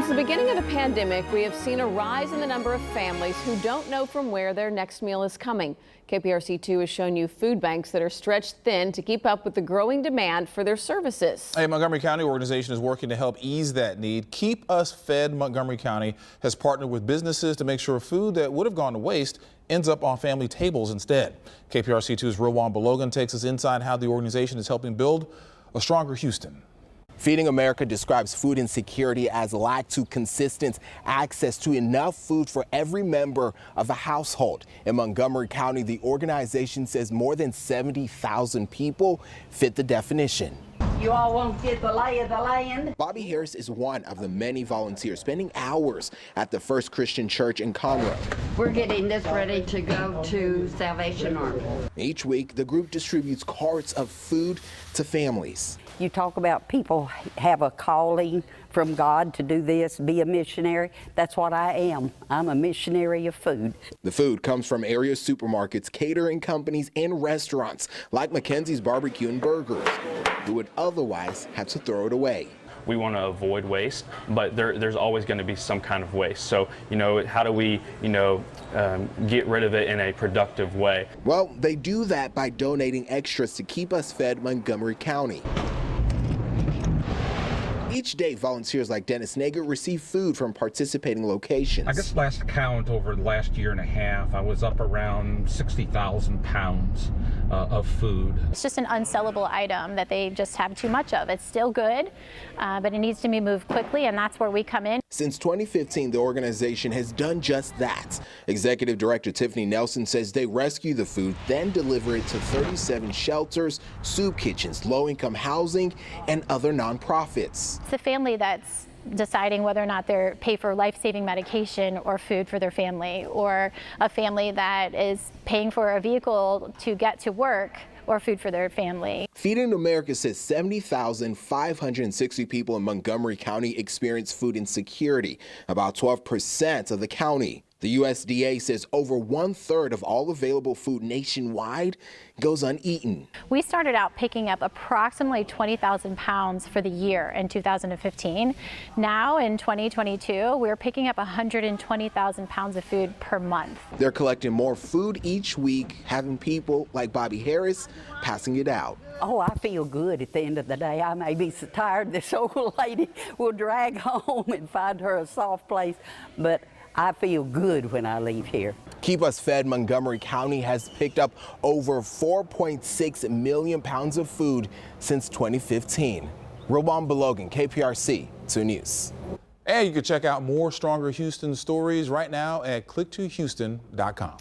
Since the beginning of the pandemic, we have seen a rise in the number of families who don't know from where their next meal is coming. KPRC2 has shown you food banks that are stretched thin to keep up with the growing demand for their services. A Montgomery County organization is working to help ease that need. Keep Us Fed Montgomery County has partnered with businesses to make sure food that would have gone to waste ends up on family tables instead. KPRC2's Rowan Belogan takes us inside how the organization is helping build a stronger Houston. Feeding America describes food insecurity as lack to consistent access to enough food for every member of a household. In Montgomery County, the organization says more than 70,000 people fit the definition. You all want to get the lay of the land? Bobby Harris is one of the many volunteers spending hours at the First Christian Church in Conroe. We're getting this ready to go to Salvation Army. Each week, the group distributes carts of food to families. You talk about people have a calling from God to do this, be a missionary. That's what I am. I'm a missionary of food. The food comes from area supermarkets, catering companies, and restaurants like Mackenzie's Barbecue and Burgers, who would otherwise have to throw it away. We want to avoid waste, but there's always going to be some kind of waste. So, how do we, get rid of it in a productive way? Well, they do that by donating extras to Keep Us Fed Montgomery County. Each day, volunteers like Dennis Nager receive food from participating locations. I guess last count over the last year and a half, I was up around 60,000 pounds of food. It's just an unsellable item that they just have too much of. It's still good, but it needs to be moved quickly, and that's where we come in. Since 2015, the organization has done just that. Executive Director Tiffany Nelson says they rescue the food, then deliver it to 37 shelters, soup kitchens, low-income housing, and other nonprofits. It's a family that's deciding whether or not they're pay for life-saving medication or food for their family, or a family that is paying for a vehicle to get to work or food for their family. Feeding America says 70,560 people in Montgomery County experience food insecurity, about 12% of the county. The USDA says over 1/3 of all available food nationwide goes uneaten. We started out picking up approximately 20,000 pounds for the year in 2015. Now in 2022, we're picking up 120,000 pounds of food per month. They're collecting more food each week, having people like Bobby Harris passing it out. Oh, I feel good at the end of the day. I may be so tired this old lady will drag home and find her a soft place, but I feel good when I leave here. Keep Us Fed Montgomery County has picked up over 4.6 million pounds of food since 2015. Rowan Belogan, KPRC 2 News. And you can check out more Stronger Houston stories right now at click2houston.com.